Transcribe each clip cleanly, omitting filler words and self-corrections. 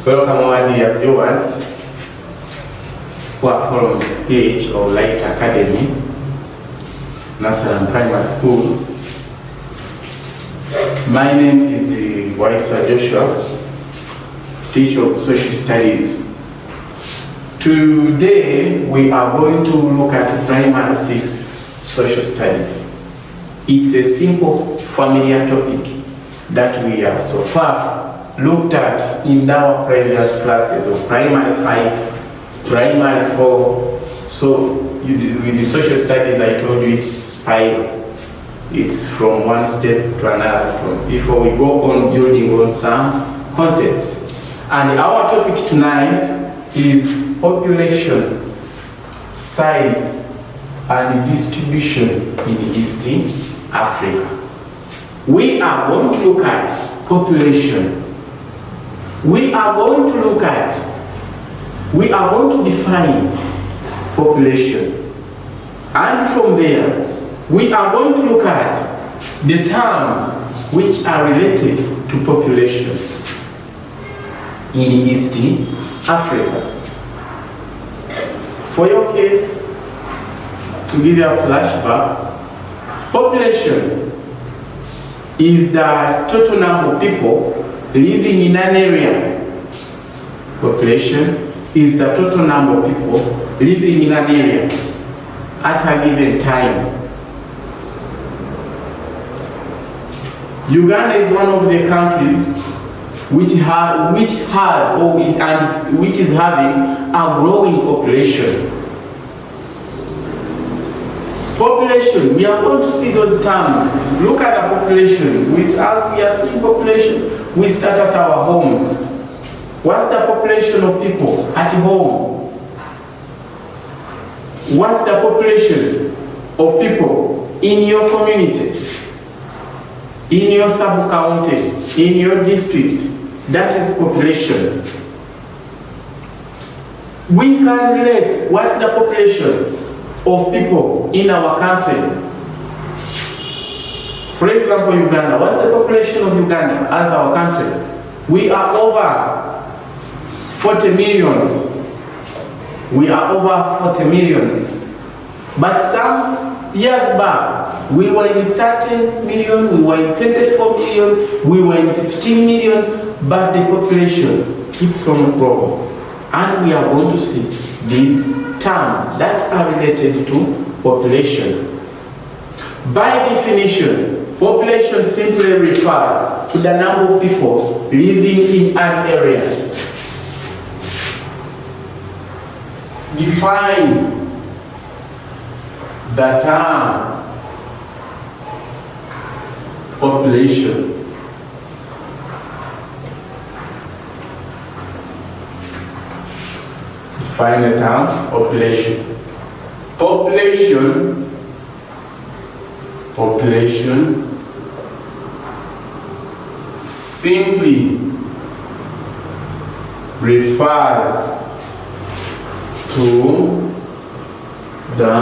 Welcome our dear viewers who are following this page of Light Academy, Nursery and Primary School. My name is Waiswa Joshua, teacher of social studies. Today we are going to look at Primary 6 social studies. It's a simple, familiar topic that we have so far looked at in our previous classes of Primary 5, Primary 4. So with the social studies, I told you it's spiral. It's from one step to another. Before we go on building on some concepts. And our topic tonight is population, size, and distribution in East Africa. We are going to look at population. We are going to define population. And from there, we are going to look at the terms which are related to population in East Africa. For your case, to give you a flashback, population is the total number of people living in an area. Population is the total number of people living in an area at a given time. Uganda is one of the countries which is having a growing population. Population, we are going to see those terms. Look at the population. As we are seeing population, we start at our homes. What's the population of people at home? What's the population of people in your community, in your sub-county, in your district? That is population. We can relate what's the population of people in our country. For example, Uganda. What's the population of Uganda as our country? We are over 40 millions. We are over 40 millions. But some years back, we were in 30 million, we were in 24 million, we were in 15 million, but the population keeps on growing. And we are going to see these terms that are related to population. By definition, population simply refers to the number of people living in an area. Define the term population. Define the term population. Population simply refers to the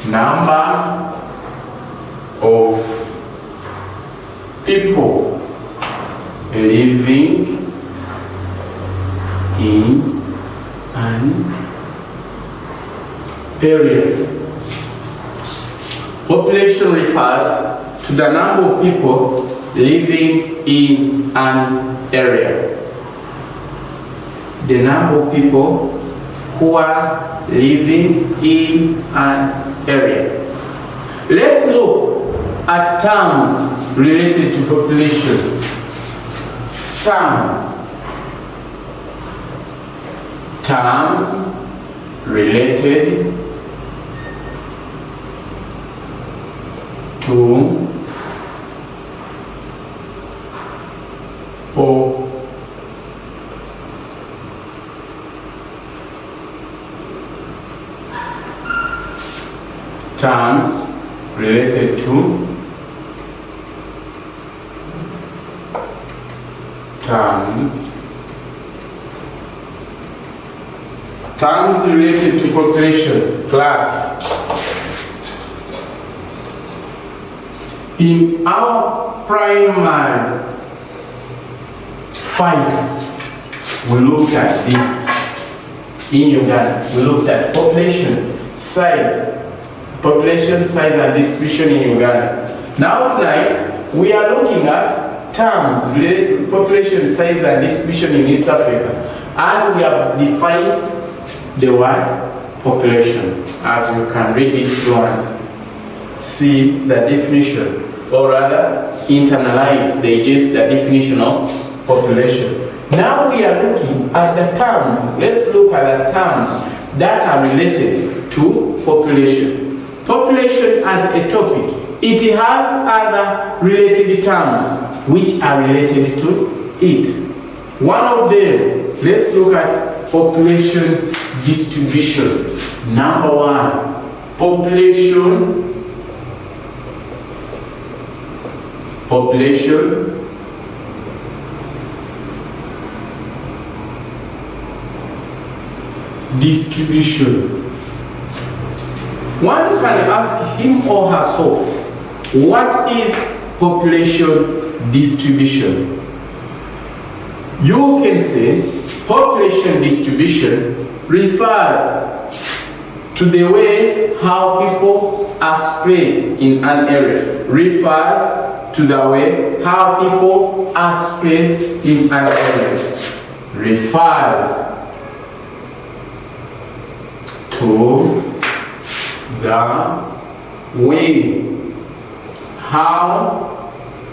number of people living in an area. Population refers to the number of people living in an area. The number of people who are living in an area. Let's look at terms related to population. Terms related to terms related to population class. In our primary 5, we looked at this in Uganda. We looked at population size and distribution in Uganda. Now tonight, we are looking at terms related to population size and distribution in East Africa. And we have defined the word population, as you can read it if you want. See the definition, or rather, internalize, digest the definition of population. Now we are looking at the term. Let's look at the terms that are related to population. Population as a topic, it has other related terms which are related to it. One of them, let's look at population distribution. Number 1, population distribution. One can ask him or herself, what is population distribution? You can say population distribution refers to the way how people are spread in an area. Refers to the way how people are spread in an area. Refers to the way how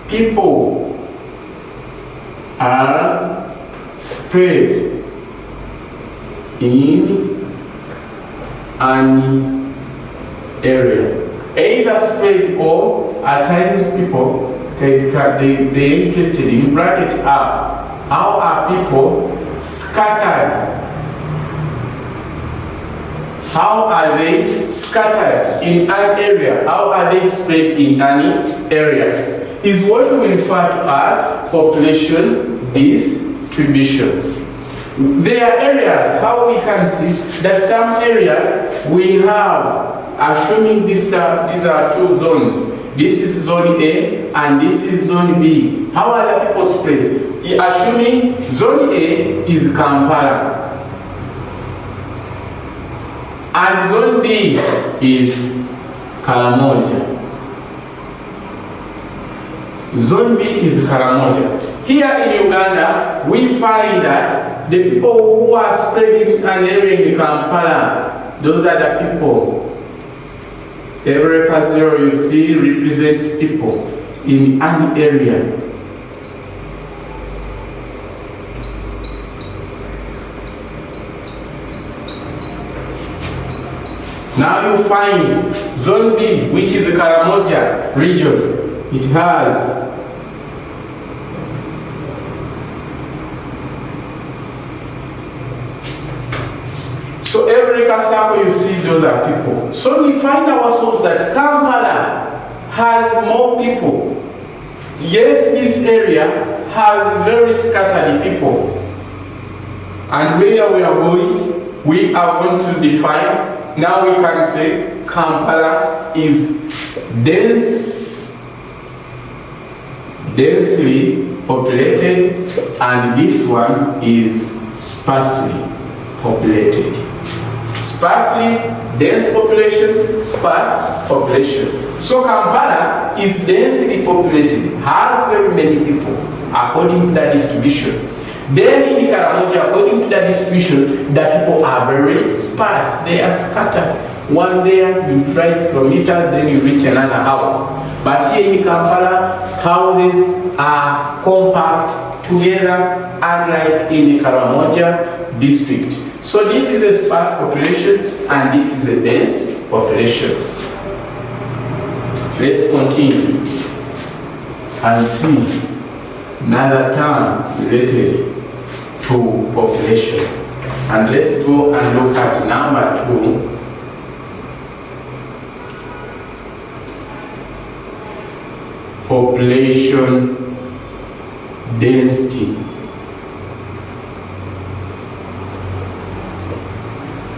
people are spread in an area. Either spread or at times people they're interested in bracket up. How are people scattered? How are they scattered in an area? How are they spread in an area? Is what we refer to as population distribution. There are areas, how we can see that some areas we have, assuming these are 2 zones. This is zone A and this is zone B. How are the people spread? Assuming zone A is Kampala and zone B is Karamoja. Zone B is Karamoja. Here in Uganda, we find that the people who are spreading an area in Kampala, those are the people. Every zero you see represents people in an area. Now you find zone B, which is Karamoja region. It has so every circle you see, those are people. So we find ourselves that Kampala has more people, yet this area has very scattered people. And where we are going to define. Now we can say Kampala is densely populated, and this one is sparsely populated. Sparsely, dense population, sparse population. So Kampala is densely populated, has very many people according to the distribution. Then in Karamoja, according to the distribution, the people are very sparse. They are scattered. One there, you drive kilometers, then you reach another house. But here in Kampala, houses are compact together, unlike in the Karamoja district. So this is a sparse population, and this is a dense population. Let's continue and see another term related to population. And let's go and look at number 2. Population density.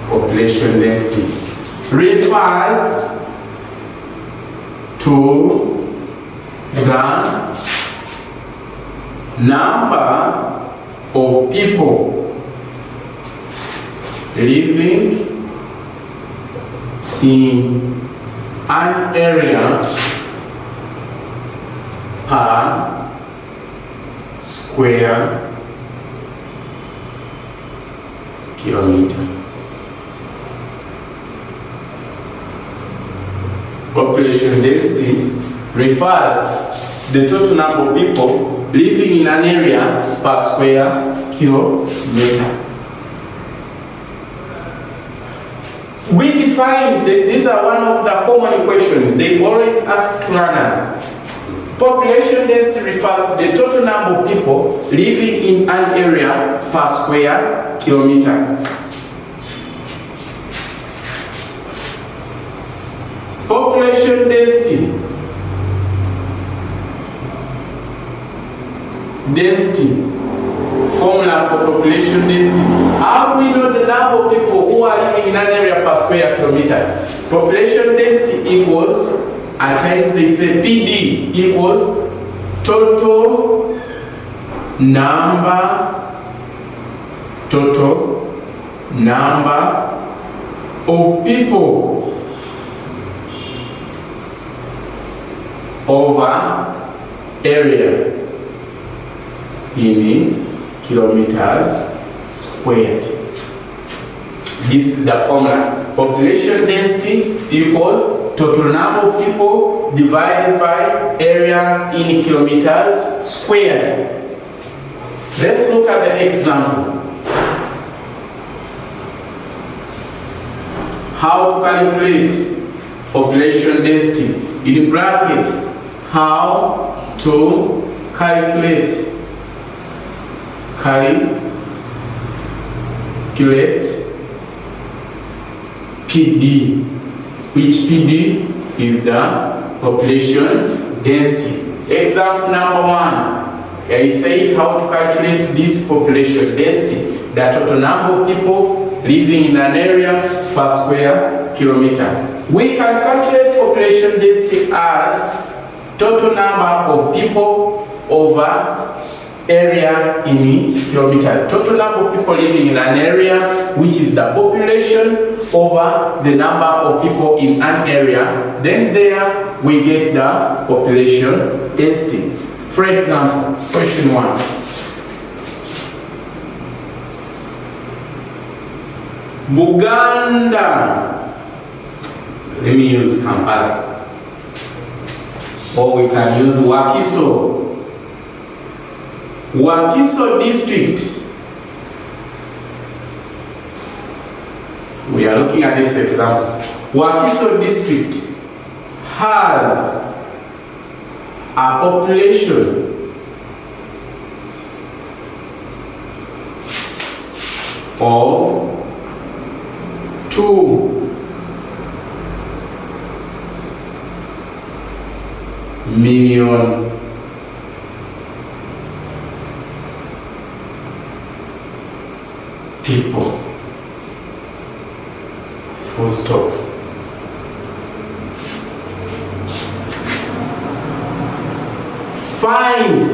Population density refers to the number of people living in an area per square kilometer. Population density refers the total number of people living in an area per square kilometer. We define these are one of the common questions they always ask to learners. Population density refers to the total number of people living in an area per square kilometer. Population density. Formula for population density. How do we know the number of people who are living in an area per square kilometer? Population density equals, at times they say PD equals total number of people over area in kilometers squared. This is the formula. Population density equals total number of people divided by area in kilometers squared. Let's look at the example. How to calculate population density. In bracket, how to calculate PD, which PD is the population density. Example number 1, I say how to calculate this population density, the total number of people living in an area per square kilometer. We can calculate population density as total number of people over area in kilometers. Total number of people living in an area, which is the population, over the number of people in an area. Then there we get the population density. For example, question 1. Buganda. Let me use Kampala. Or we can use Wakiso. Wakiso district. We are looking at this example. Wakiso district has a population of 2 million people. Full stop. Find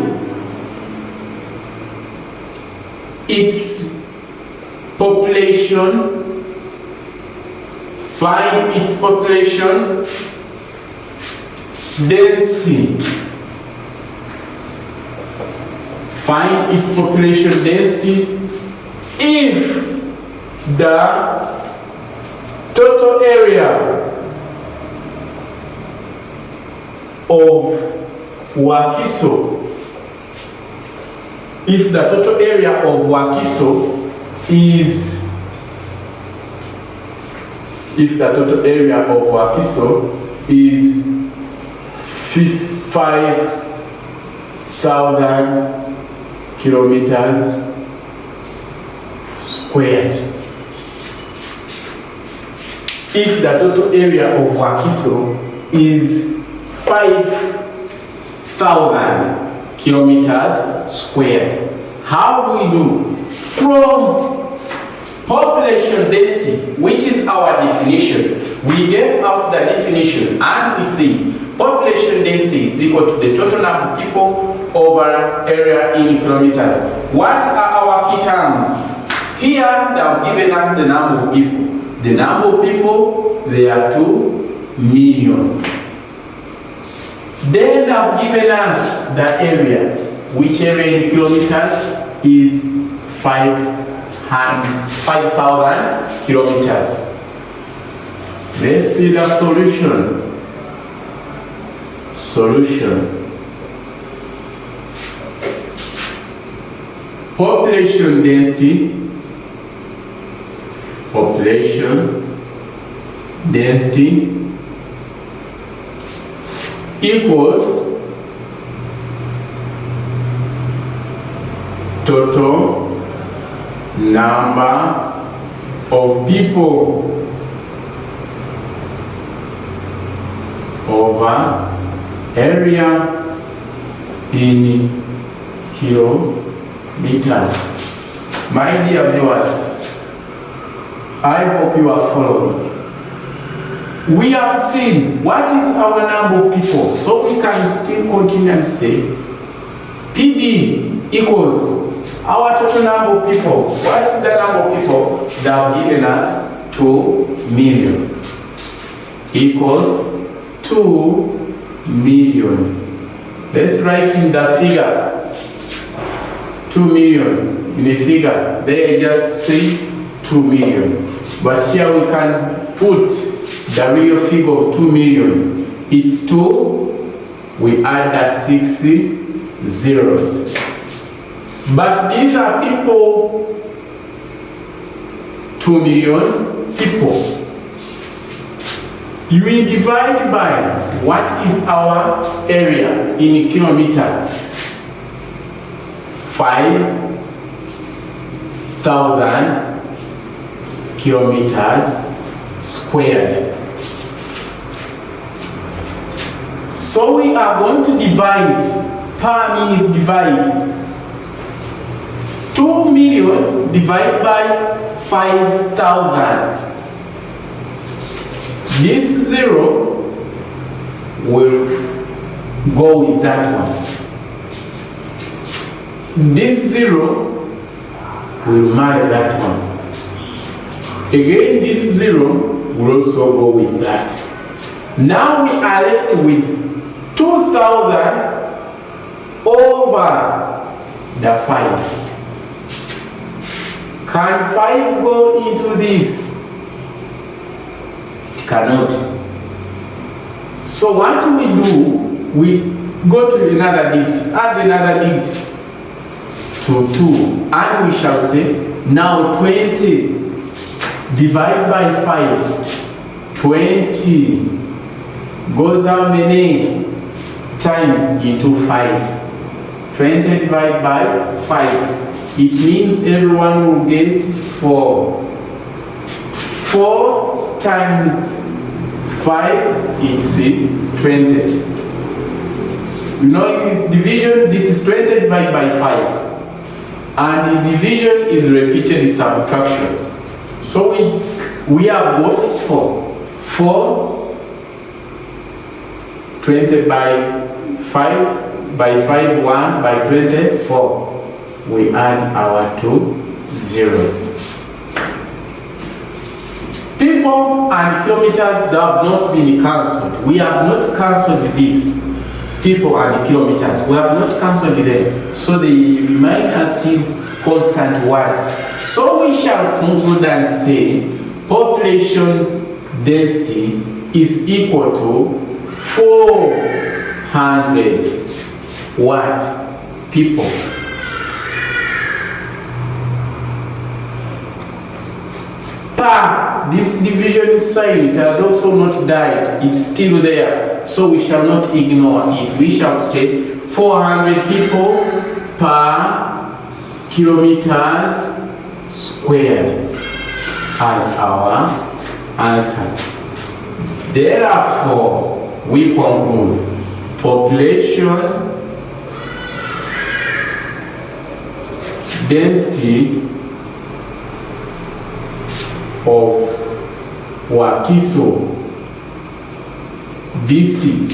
its population. Find its population density. Find its population density if the total area of Wakiso, if the total area of Wakiso is 5,000 kilometers squared. If the total area of Wakiso is 5,000 kilometers squared. How do we do? From population density, which is our definition, we get out the definition and we see population density is equal to the total number of people over area in kilometers. What are our our key terms. Here they have given us the number of people. The number of people, they are 2 million. Then they have given us the area, which area in kilometers is 5,000 kilometers. Let's see the solution. Population density equals total number of people over area in kilometers. My dear viewers, I hope you are following. We have seen what is our number of people, so we can still continue and say PD equals our total number of people. What is the number of people that have given us 2 million? Equals 2 million. Let's write in the figure 2 million in the figure. There I just say 2 million. But here we can put the real figure of 2 million. It's 2. We add that 6 zeros. But these are people, 2 million people. You will divide by what is our area in kilometer. 5,000 kilometers squared. So we are going to divide. Per means divide. 2 million divided by 5,000. This 0 will go with that one. This 0 will marry that one. Again, this 0 will also go with that. Now we are left with 2,000 over the 5. Can 5 go into this? Cannot. So what we do, we go to another digit, add another digit to 2, and we shall say now 20 divided by 5. 20 goes how many times into 5? 20 divided by 5. It means everyone will get 4. 4 times 5, it's 20. You know, in division, this is 20 divided by 5. And the division is repeated in subtraction. So we have got 4. 4, 20 by 5, by 5, 1, by 20, 4. We add our 2 zeros. People and kilometers that have not been cancelled. We have not cancelled these. People and kilometers. We have not cancelled them. So they remain as still constant words. So we shall conclude and say population density is equal to 400 what? People. This division sign, it has also not died. It's still there. So we shall not ignore it. We shall say 400 people per kilometers squared as our answer. Therefore, we conclude population density of Wakiso district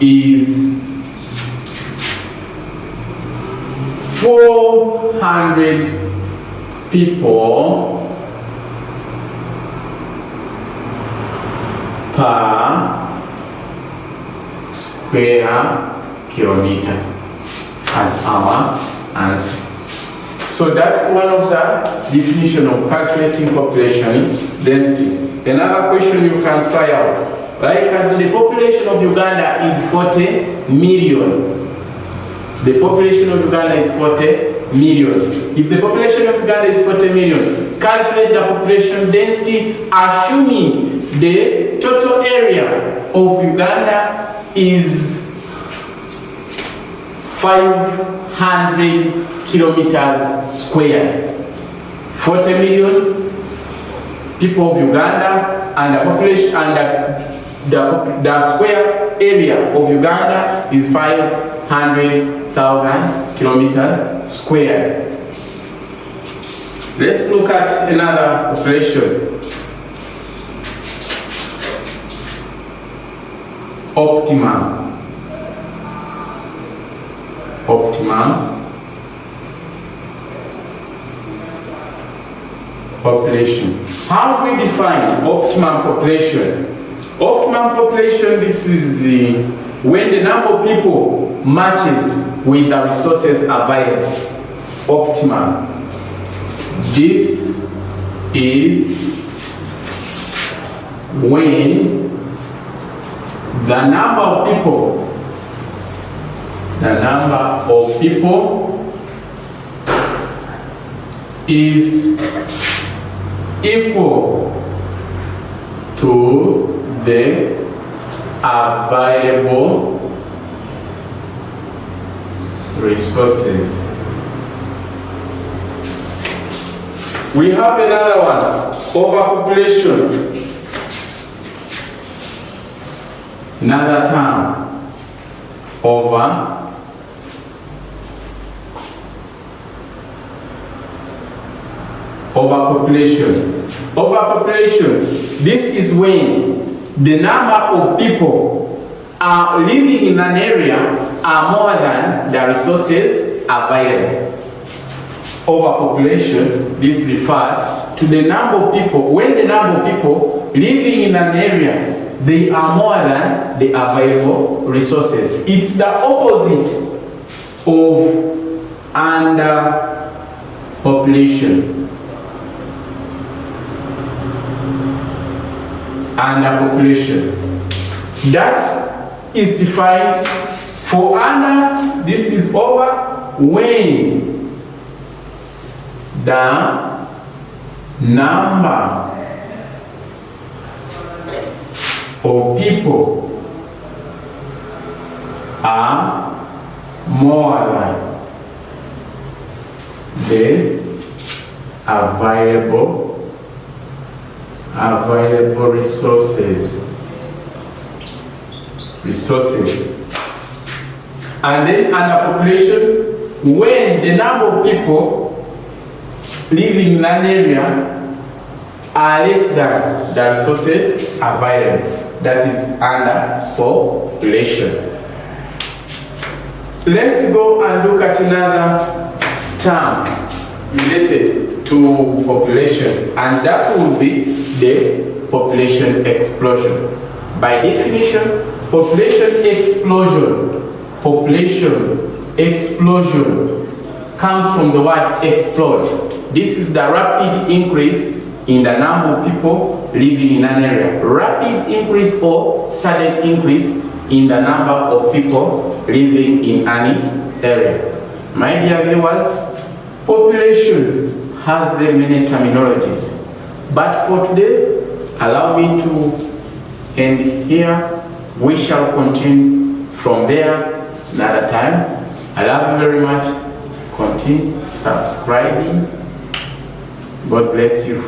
is 100 people per square kilometer as our answer. So that's one of the definition of calculating population density. Another question you can try out, right? As the population of Uganda is 40 million. The population of Uganda is 40 million. If the population of Uganda is 40 million, calculate the population density assuming the total area of Uganda is 500 kilometers squared. 40 million people of Uganda, and the population and the square area of Uganda is 500,000 kilometers squared. Let's look at another population. Optimum population. How do we define optimum population? Optimum population, this is when the number of people matches with the resources available. Optimum. This is when the number of people is equal to the available resources. We have another one, overpopulation. Another term, overpopulation. Overpopulation, this is when the number of people are living in an area are more than the resources available. Overpopulation, this refers to the number of people, when the number of people living in an area, they are more than the available resources. It's the opposite of underpopulation. Underpopulation. That is defined for under, this is over when the number of people are more than the available resources. And then underpopulation, when the number of people living in an area are less than the resources available. That is underpopulation. Let's go and look at another term related to population, and that will be the population explosion. By definition, population explosion comes from the word explode. This is the rapid increase in the number of people living in an area. Rapid increase or sudden increase in the number of people living in any area. My dear viewers, population has very many terminologies. But for today, allow me to end here. We shall continue from there another time. I love you very much. Continue subscribing. God bless you.